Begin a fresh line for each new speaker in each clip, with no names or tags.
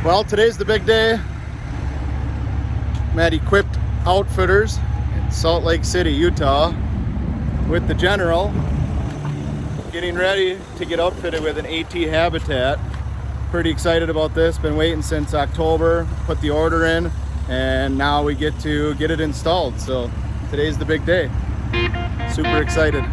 Well, today's the big day. I'm at Equipt Outfitters in Salt Lake City, Utah with the General, getting ready to get outfitted with an AT habitat. Pretty excited about this. Been waiting since October, put the order in, and now we get to get it installed. So today's the big day. Super excited.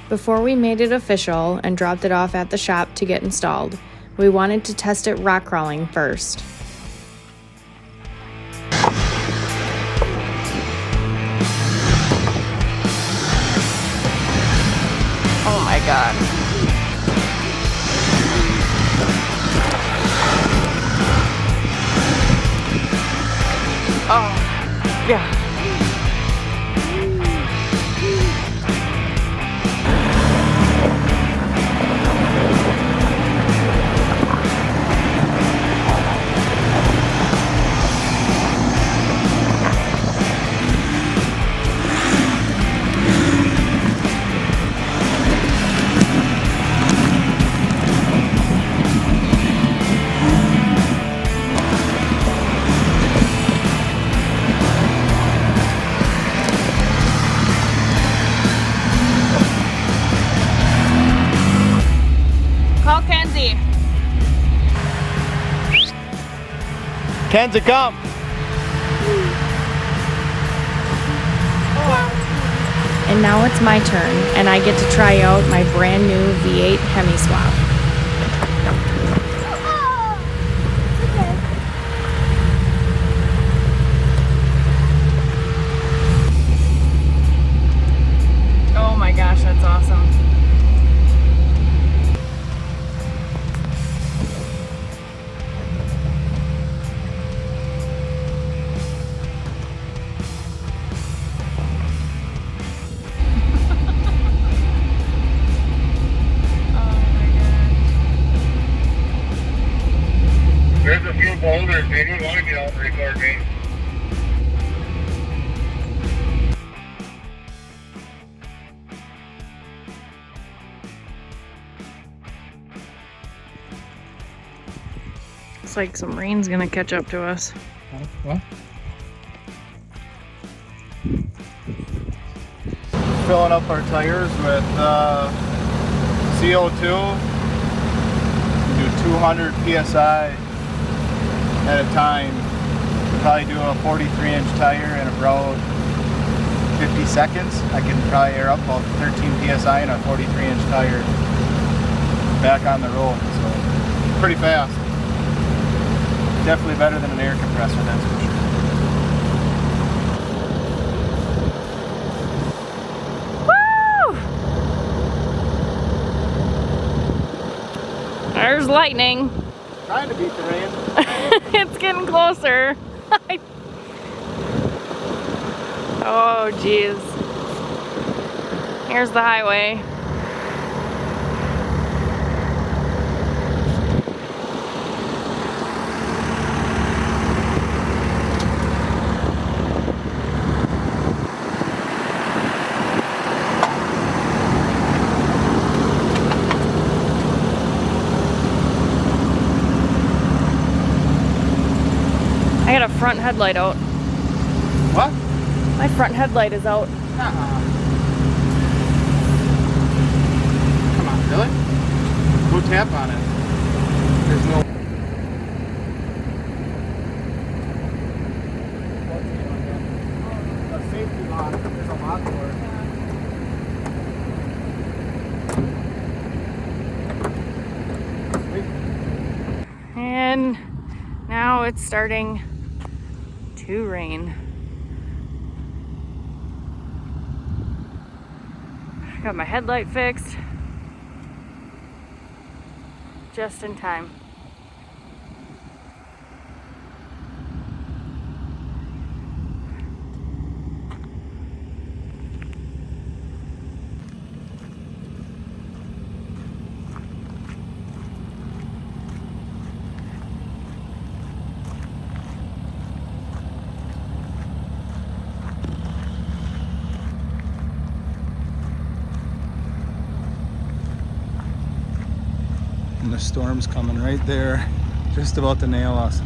Before we made it official and dropped it off at the shop to get installed, we wanted to test it rock crawling first. Oh my god. Oh, yeah.
Kenzie, come!
And now it's my turn, and I get to try out my brand new V8 Hemi Swap. Oh my gosh, that's awesome.
There's a few boulders, man. You want to get out and record me.
It's like some rain's gonna catch up to us.
What? Filling up our tires with CO2. Do 200 PSI at a time. We'll probably do a 43-inch tire in about 50 seconds. I can probably air up about 13 PSI in a 43-inch tire back on the road. So pretty fast. Definitely better than an air compressor, that's for sure.
There's lightning.
Trying to beat the rain.
It's getting closer. Oh, geez. Here's the highway. I got a front headlight out.
What?
My front headlight is out.
Come on, really? Go tap on it. There's no... A safety lock. There's a lock for it.
And now it's starting to rain. I got my headlight fixed just in time.
the storm's coming right there, just about to nail us.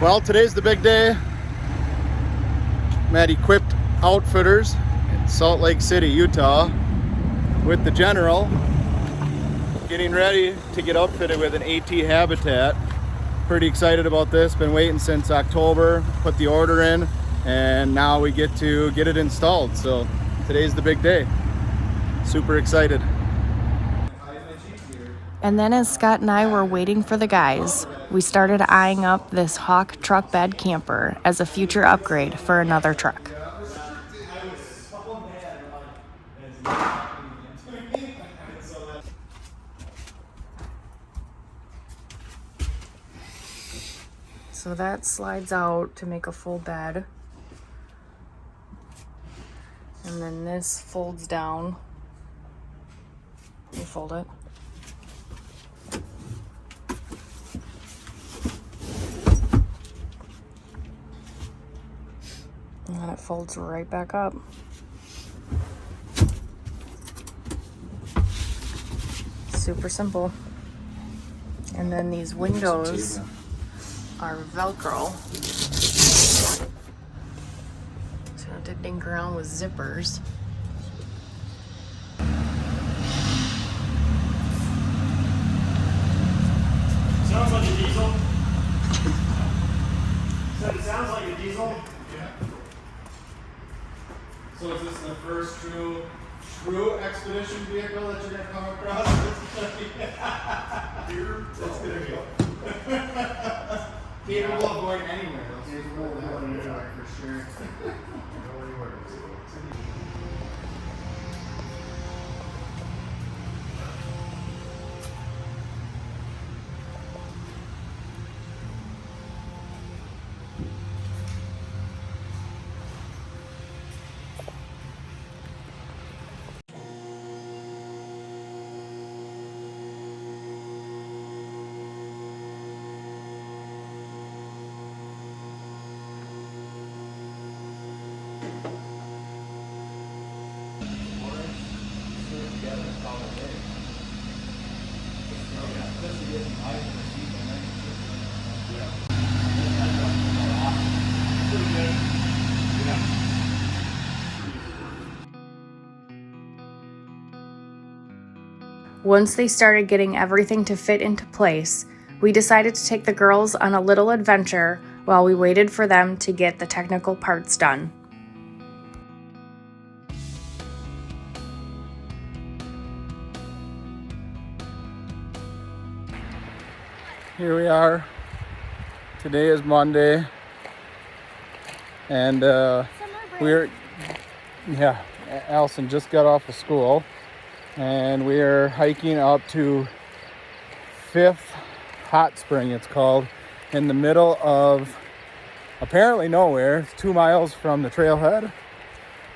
Well, today's the big day. I'm at Equipt Outfitters in Salt Lake City, Utah, with the General, getting ready to get outfitted with an AT habitat. Pretty excited about this. Been waiting since October, put the order in, and now we get to get it installed. So today's the big day. Super excited.
And then as Scott and I were waiting for the guys, we started eyeing up this Hawk truck bed camper as a future upgrade for another truck. So that slides out to make a full bed. And then this folds down. You fold it. And then it folds right back up. Super simple. And then these windows are Velcro. So I have to dink around with zippers.
Sounds like a diesel. Said it sounds like a diesel.
Yeah. So is this the first true expedition vehicle that you're gonna come across? Here, it's gonna go. Capable of going anywhere. For sure.
Once they started getting everything to fit into place, we decided to take the girls on a little adventure while we waited for them to get the technical parts done.
Here we are. Today is Monday, and Allison just got off of school, and we are hiking up to Fifth Hot Spring, it's called, in the middle of apparently nowhere. It's 2 miles from the trailhead,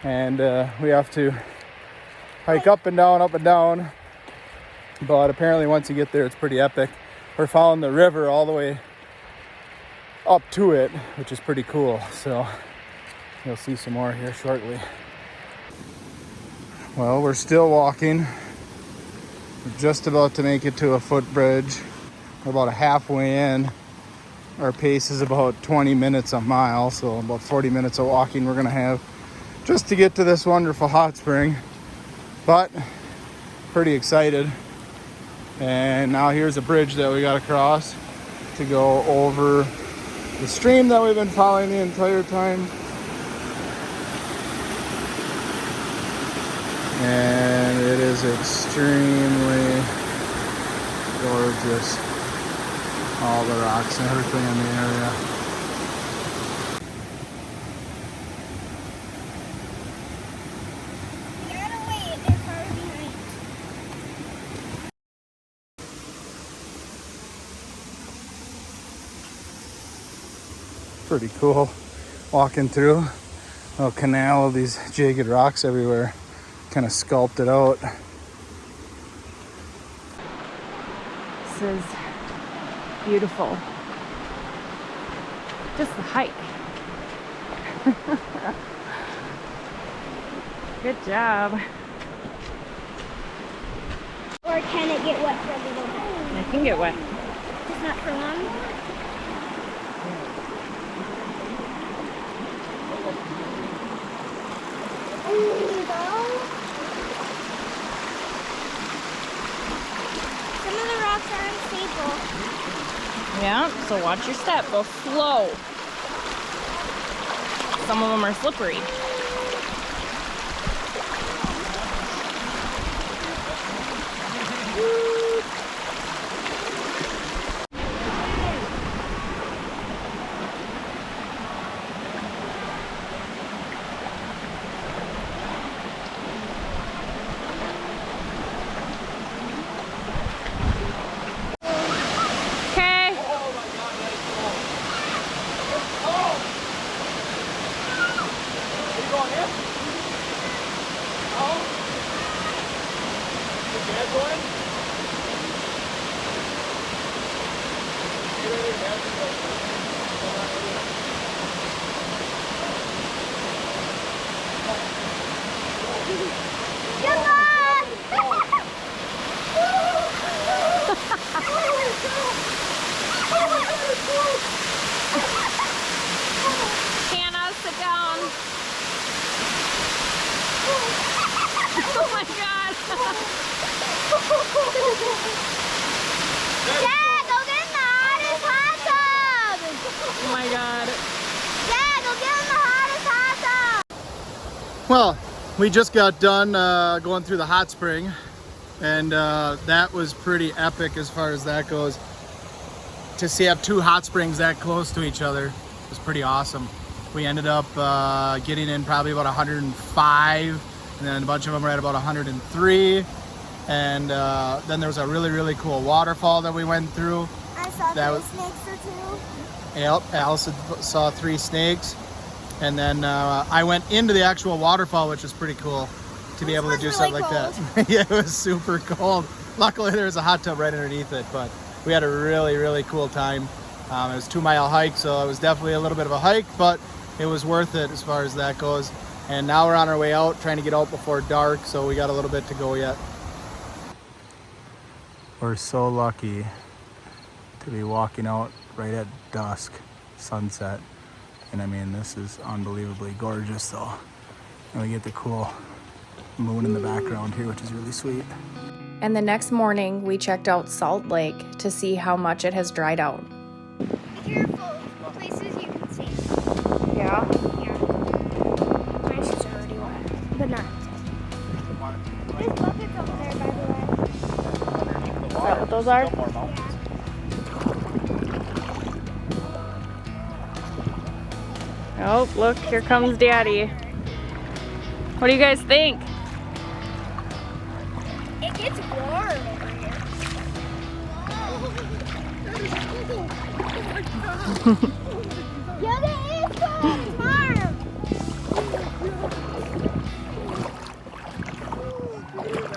and we have to hike up and down, but apparently once you get there it's pretty epic. We're following the river all the way up to it, which is pretty cool. So you'll see some more here shortly. Well, we're still walking. We're just about to make it to a footbridge. We're about halfway in. Our pace is about 20 minutes a mile, so about 40 minutes of walking we're gonna have just to get to this wonderful hot spring. But pretty excited. And now here's a bridge that we gotta cross to go over the stream that we've been following the entire time. And it is extremely gorgeous. All the rocks and everything in the area. Pretty cool walking through a little canal of these jagged rocks everywhere. kind of sculpted out.
This is beautiful. Just the hike. Good job.
Or can it get wet for a little bit?
It can get wet.
Just not for long. There you go. Some of the rocks are unstable.
Yeah, so watch your step. Go slow. Some of them are slippery.
Hannah, sit down. Oh my God. Dad, go get in the hottest hot tub.
Oh my God.
Dad, go get in the hottest hot tub.
Well, we just got done going through the hot spring, and that was pretty epic as far as that goes. To see have two hot springs that close to each other was pretty awesome. We ended up getting in probably about 105, and then a bunch of them were at about 103. And then there was a really cool waterfall that we went through.
I saw
That
three snakes or two.
Yep, Allison saw 3 snakes. And then I went into the actual waterfall, which was pretty cool to be able to do something like that. Yeah, it was super cold. Luckily, there was a hot tub right underneath it, but we had a really cool time. It was a 2-mile hike, so it was definitely a little bit of a hike, but it was worth it as far as that goes. And now we're on our way out, trying to get out before dark, so we got a little bit to go yet. We're so lucky to be walking out right at dusk, sunset. And I mean, this is unbelievably gorgeous though. And we get the cool moon in the background here, which is really sweet.
And the next morning, we checked out Salt Lake to see how much it has dried out.
Be careful. Places you can see.
Yeah?
Yeah. My shoes are already wet, but not. There's buckets over there, by the way.
Is that what those are? Oh, look, here comes Daddy. What do you guys think?
It gets warm over here. Yeah, it is cold.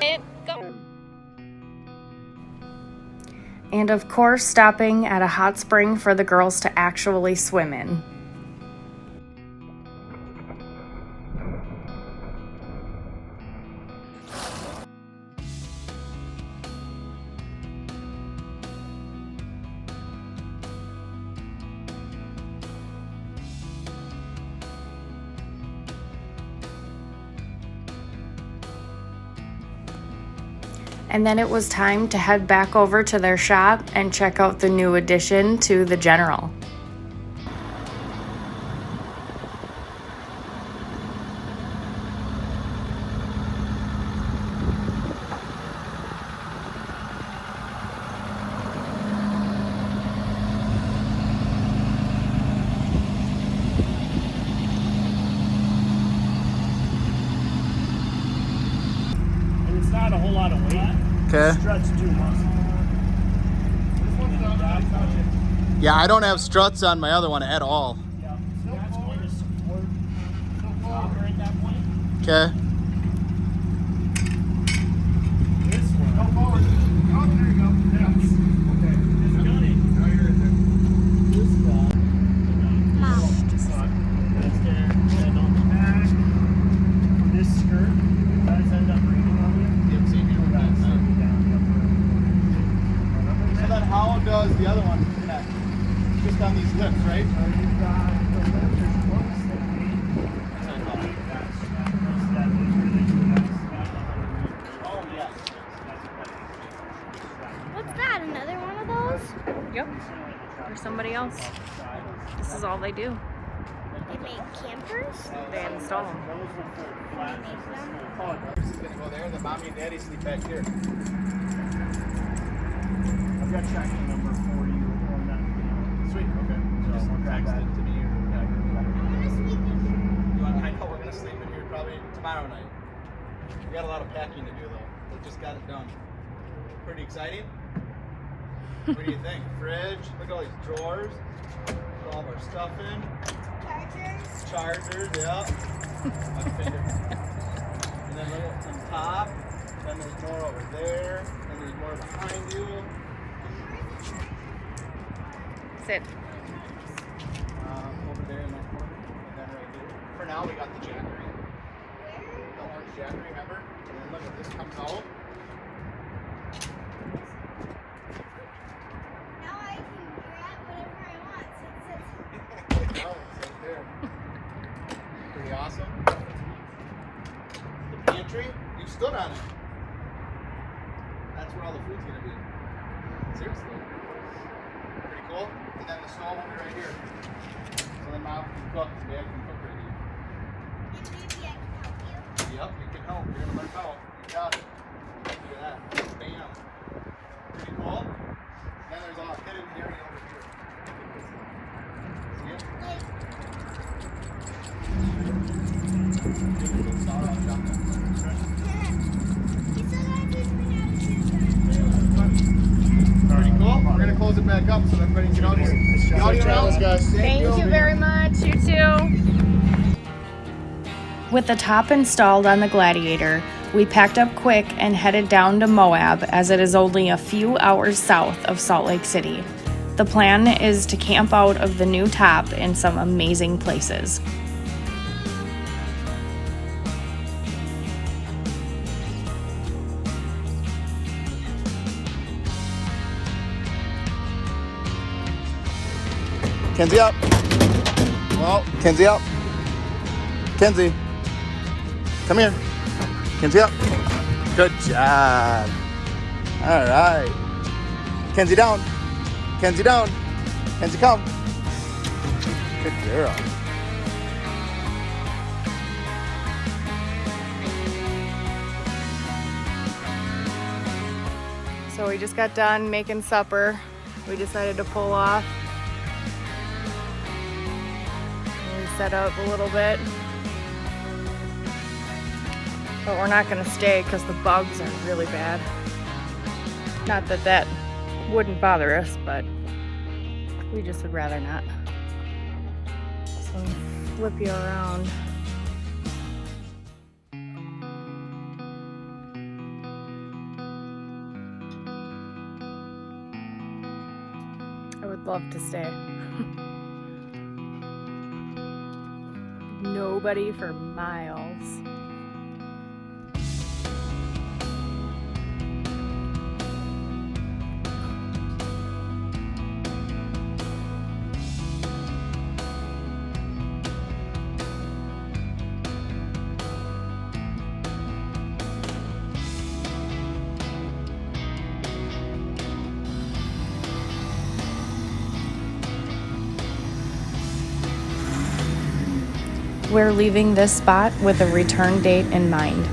It's warm.
And of course, stopping at a hot spring for the girls to actually swim in. And then it was time to head back over to their shop and check out the new addition to the General.
And it's not a whole lot of weight.
Okay.
Struts too much.
Yeah, I don't have struts on my other one at all.
Yeah. That's going to support the upper at that point.
Okay. Okay. Just on these lips, right?
So you've got the lift, there's books that
That's what I thought.
that's that is really cool. That's the 100
Oh, yes.
What's that? Another one of those?
Yep. For somebody else. This is all they do.
They make campers?
They install them.
Those are full
They
flat.
make them?
This is gonna go there, and then mommy and daddy sleep back here.
I've got tracking number for you on that video.
Sweet, okay. Just text it to me or whatever.
I want to sleep in here.
I know we're gonna sleep in here probably tomorrow night. We got a lot of packing to do though. We just got it done. Pretty exciting. What do you think? Fridge. Look at all these drawers. Put all of our stuff in. Chargers, yeah. My finger. And then little on top. Then there's more over there. And there's more behind you.
Sit.
Over there in that corner. And then right here. For now, we got the jackery. The orange jackery, remember? And then look, if this comes out.
Now I can grab whatever I want since it's...
Oh, it's right there. Pretty awesome. The pantry, you stood on it. That's where all the food's gonna be. Seriously. Pretty cool. And then the stove will be right here. So then mom can cook, and dad can cook right here.
And maybe I can help you.
Yep, you can help. You're gonna learn how. You got it. Look at that. Bam. Pretty cool. Then there's a hidden area over here. See it?
Like,
Good star on top of that.
you still gotta teach me how to shoot
Pretty cool. We're gonna close it back up so everybody can get out here. Get out here, Alice, guys.
Thank you very much. You too. With the top installed on the Gladiator, we packed up quick and headed down to Moab as it is only a few hours south of Salt Lake City. The plan is to camp out of the new top in some amazing places.
Kenzie up. Well, Kenzie up. Kenzie. Come here. Kenzie up. Good job. All right. Kenzie down. Kenzie down. Kenzie come. Good girl.
So we just got done making supper. We decided to pull off. We set up a little bit. But we're not gonna stay because the bugs are really bad. Not that that wouldn't bother us, but we just would rather not. So flip you around. I would love to stay. Nobody for miles. We're leaving this spot with a return date in mind.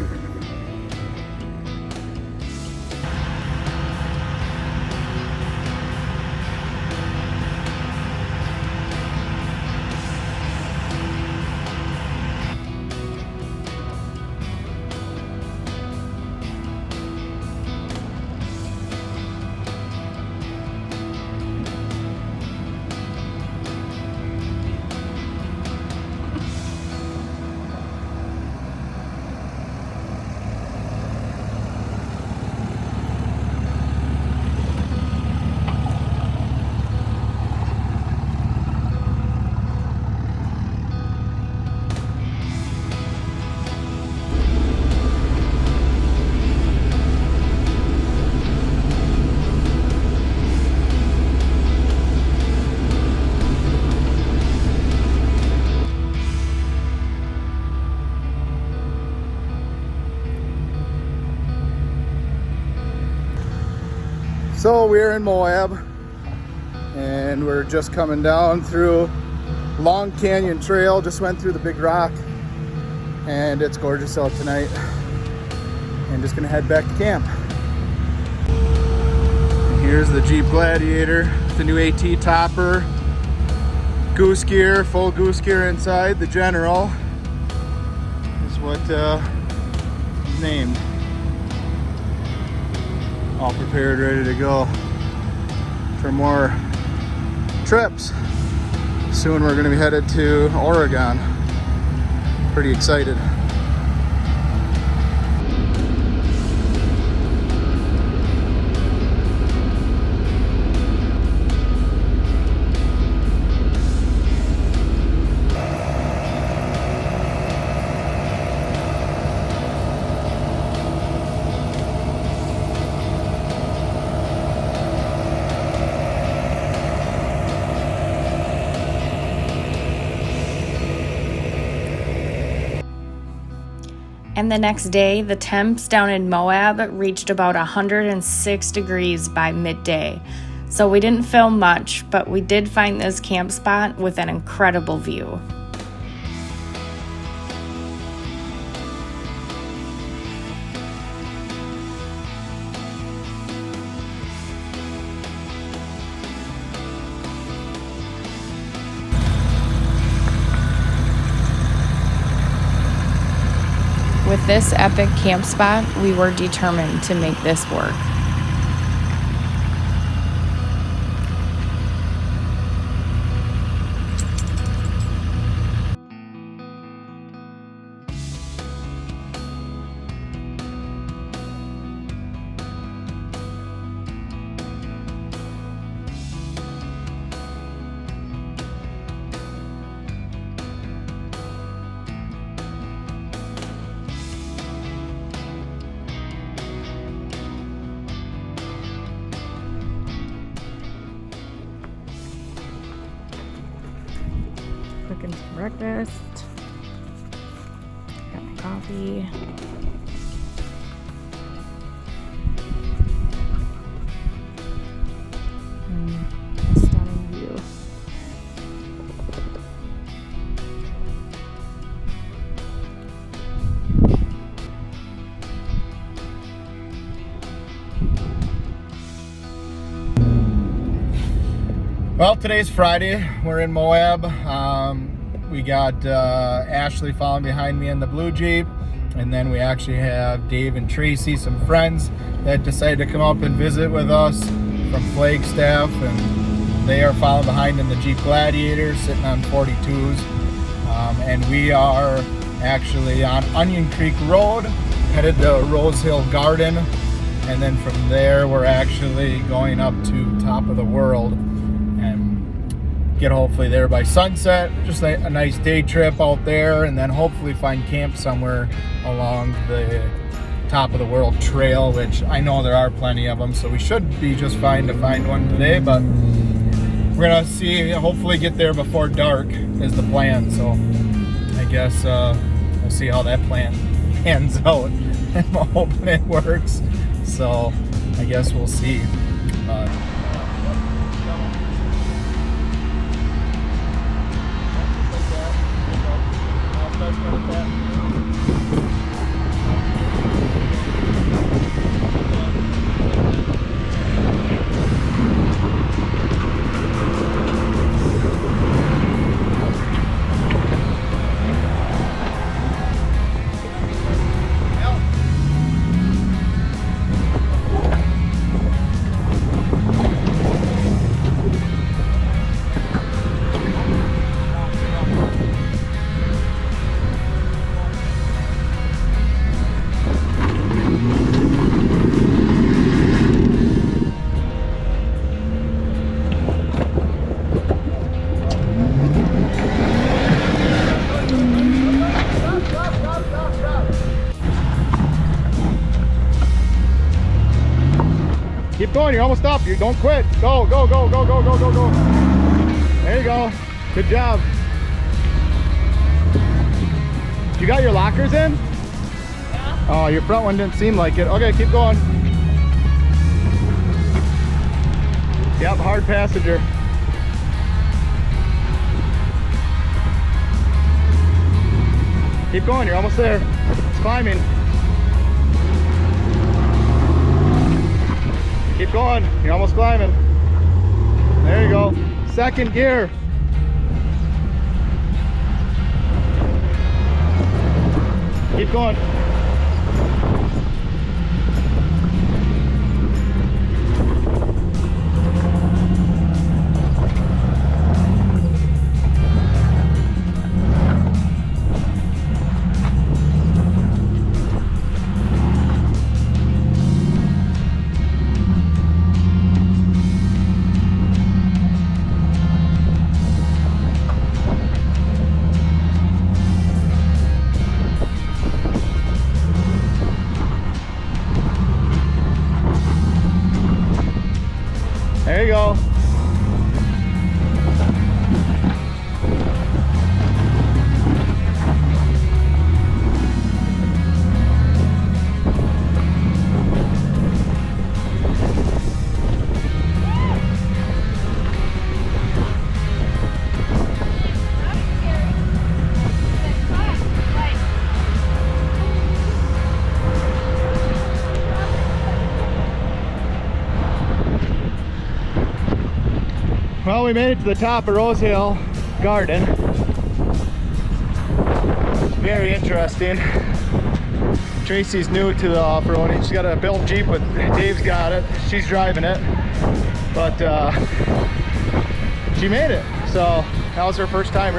So we're in Moab, and we're just coming down through Long Canyon Trail. Just went through the Big Rock, and it's gorgeous out tonight. And just gonna head back to camp. Here's the Jeep Gladiator, the new AT topper, goose gear, full goose gear inside. The General is what is named. All prepared, ready to go for more trips. Soon we're gonna be headed to Oregon. Pretty excited.
And the next day, the temps down in Moab reached about 106 degrees by midday. So we didn't film much, but we did find this camp spot with an incredible view. With this epic camp spot, we were determined to make this work. Cooking some breakfast. Got my coffee. Stunning view.
Well, today's Friday. We're in Moab. We got Ashley following behind me in the blue Jeep, and then we actually have Dave and Tracy, some friends that decided to come up and visit with us from Flagstaff, and they are following behind in the Jeep Gladiator, sitting on 42s. And we are actually on Onion Creek Road, headed to Rose Hill Garden, and then from there we're actually going up to Top of the World and get hopefully there by sunset. Just a nice day trip out there, and then hopefully find camp somewhere along the Top of the World trail, which I know there are plenty of them, so we should be just fine to find one today. But we're gonna see, hopefully get there before dark is the plan. So I guess we'll see how that plan pans out. I'm hoping it works, so I guess we'll see. Keep going, you're almost up. You don't quit. Go, go, go, go, go, go, go, go. There you go. Good job. You got your lockers in? Yeah. Oh, your front one didn't seem like it. Okay, keep going. Yep, hard passenger. Keep going, you're almost there. It's climbing. Keep going, you're almost climbing. There you go. Second gear. Keep going. There you go. Well, we made it to the top of Rose Hill Garden. Very interesting. Tracy's new to the off-roading. She's got a built Jeep, but Dave's got it. She's driving it. But she made it. So that was her first time.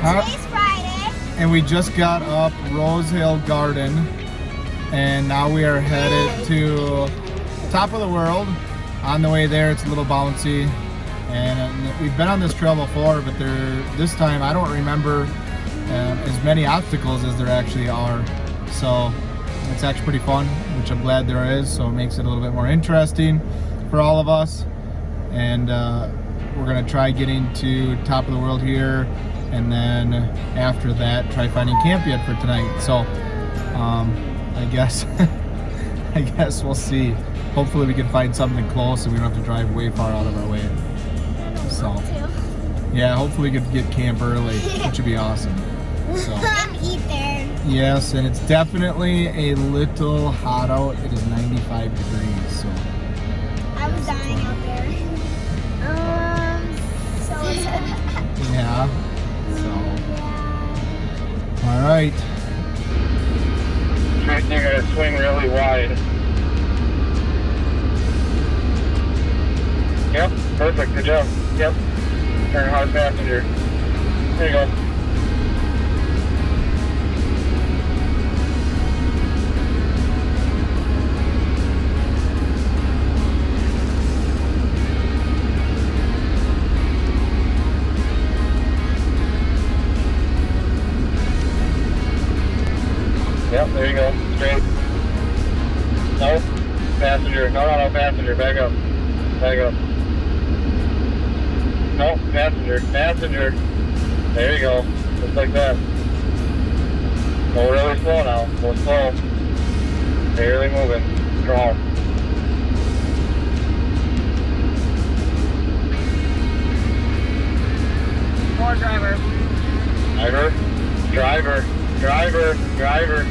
Hi, today's Friday.
And we just got up Rose Hill Garden. And now we are headed to top of the world. On the way there, it's a little bouncy, and we've been on this trail before, but this time I don't remember as many obstacles as there actually are. So it's actually pretty fun, which I'm glad there is. So it makes it a little bit more interesting for all of us. And we're gonna try getting to top of the world here, and then after that, try finding camp yet for tonight. So I guess I guess we'll see. Hopefully we can find something close and we don't have to drive way far out of our way. So, yeah, hopefully we could get camp early, which would be awesome. So,
Come eat there.
yes, and it's definitely a little hot out. It is 95 degrees, so.
I was dying out there. So is it.
Yeah, so. All right.
Tracy, you're gonna swing really wide. Yep, perfect, good job. Yep. Turn hard passenger. There you go. Yep, there you go. Straight. No, passenger. No, passenger. Back up. Back up. No, passenger. Passenger. There you go. Just like that. Go really slow now. Go slow. Barely moving. Strong. More driver. Driver. Driver. Driver. Driver.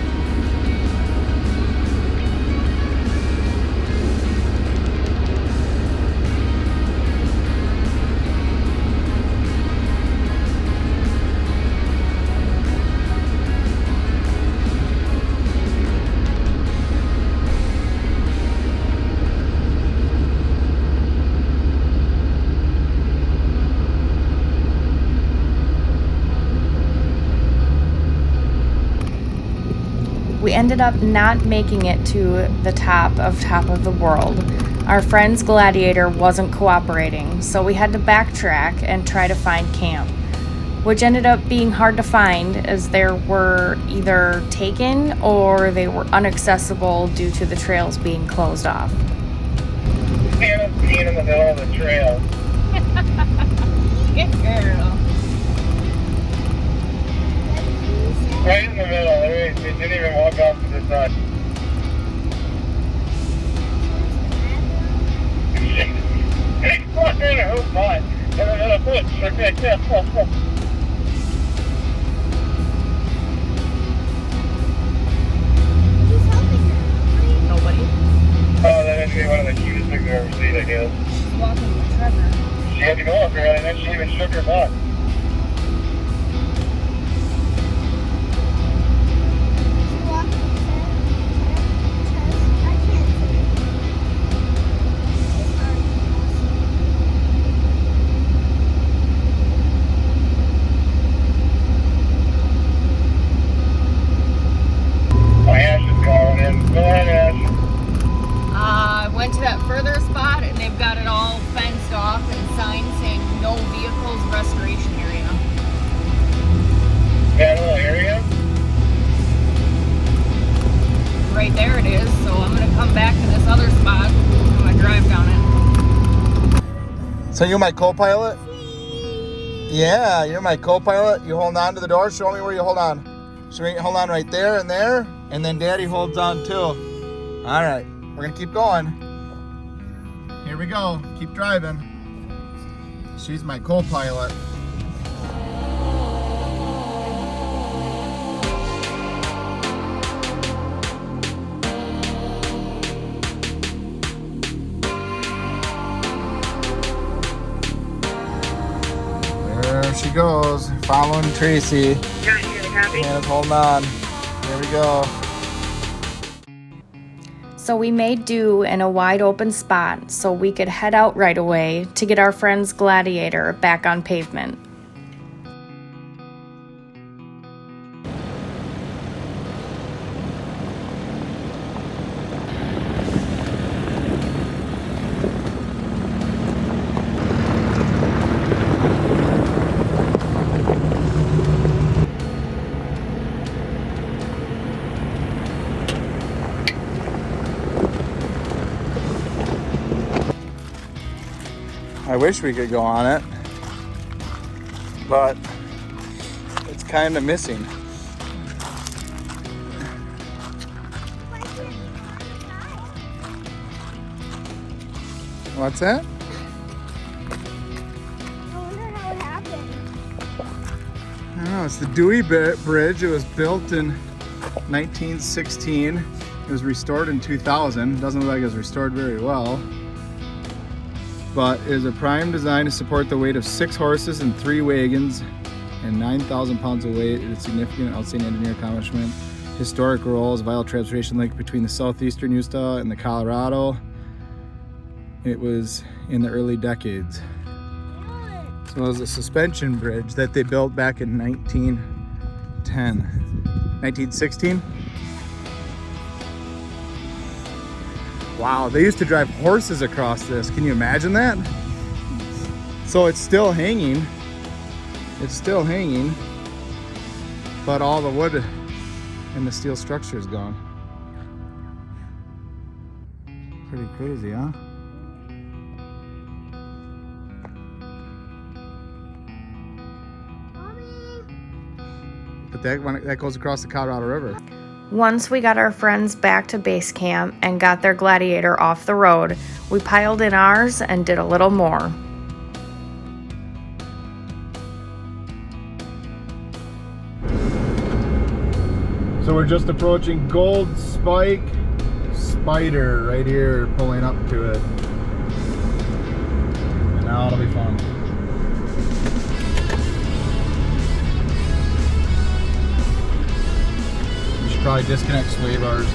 We ended up not making it to the top of the world. Our friend's Gladiator wasn't cooperating, so we had to backtrack and try to find camp, which ended up being hard to find as there were either taken or they were inaccessible due to the trails being closed off.
Hannah's peeing in the middle of the trail.
Good girl.
Right in the middle. It didn't even walk off to the side.
Who's helping her?
Nobody.
Oh, that had to be one of the cutest things I've ever seen, I guess.
She's walking with Trevor.
She had to go up there, and then she even shook her butt.
She walked upstairs. I can't see. It's hard.
Oh, Ash is calling in. Go ahead, Ash.
Went to that further spot and they've got it all fenced off and signs saying no vehicles restoration area.
That little area?
Right there it is, so I'm gonna come back to this other spot. I'm gonna drive down it.
So you're my co-pilot? Yeah, you're my co-pilot. You hold on to the door. Show me where you hold on. Show me, hold on right there, and then Daddy holds on too. All right, we're gonna keep going. Here we go. Keep driving. She's my co-pilot. There she goes, following Tracy. And holding on. Here we go.
So we made do in a wide open spot so we could head out right away to get our friend's Gladiator back on pavement.
I wish we could go on it, but it's kind of missing. What's that?
I wonder how it happened.
I don't know. It's the Dewey Bridge. It was built in 1916. It was restored in 2000. Doesn't look like it was restored very well, but is a prime design to support the weight of 6 horses and 3 wagons and 9,000 pounds of weight. It is significant outstanding engineer accomplishment. Historic role as a vital transportation link between the southeastern Utah and the Colorado. It was in the early decades. So it was a suspension bridge that they built back in 1916. Wow, they used to drive horses across this. Can you imagine that? So it's still hanging. It's still hanging, but all the wood and the steel structure is gone. Pretty crazy, huh? But that goes across the Colorado River.
Once we got our friends back to base camp and got their Gladiator off the road, we piled in ours and did a little more.
So we're just approaching Gold Spike Spider right here, pulling up to it. And now it'll be fun. Probably disconnect sway bars.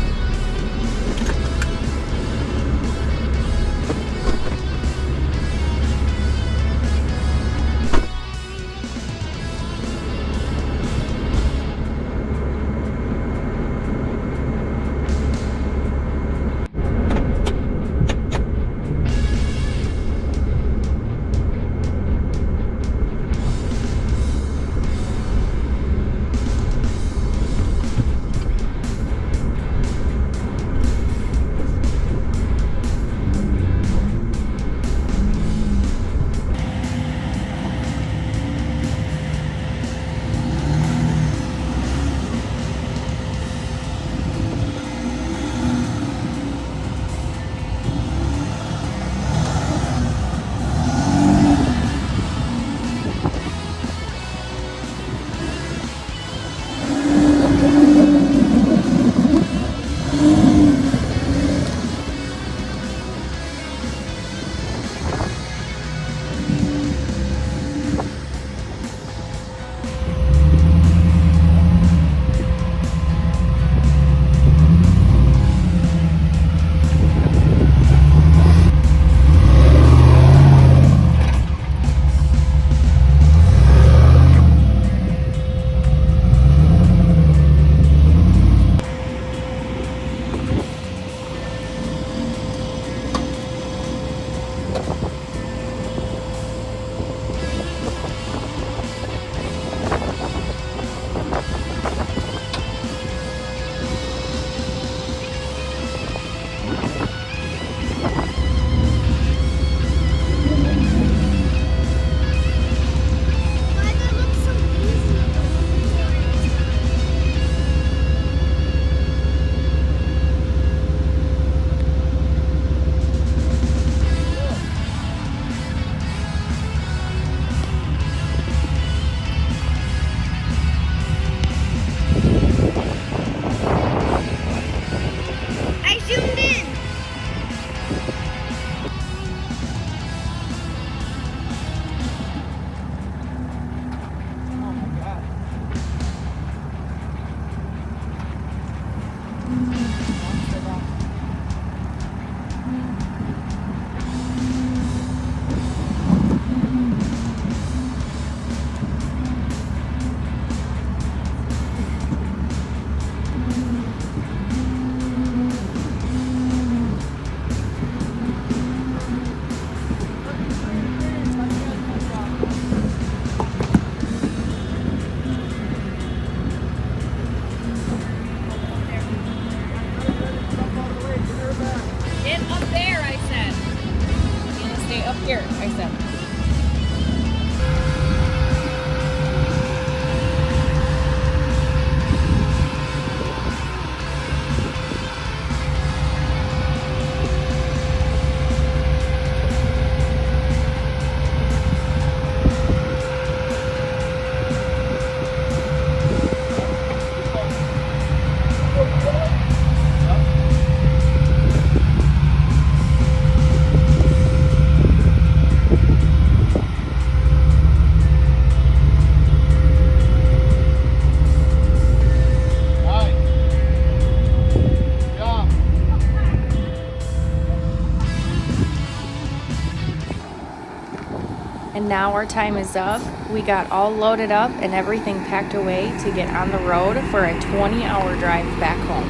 Now our time is up. We got all loaded up and everything packed away to get on the road for a 20-hour drive back home.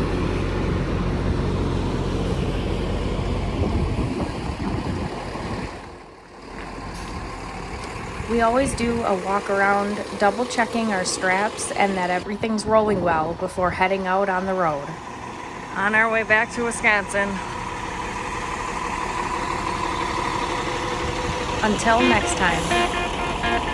We always do a walk around, double checking our straps and that everything's rolling well before heading out on the road. On our way back to Wisconsin. Until next time.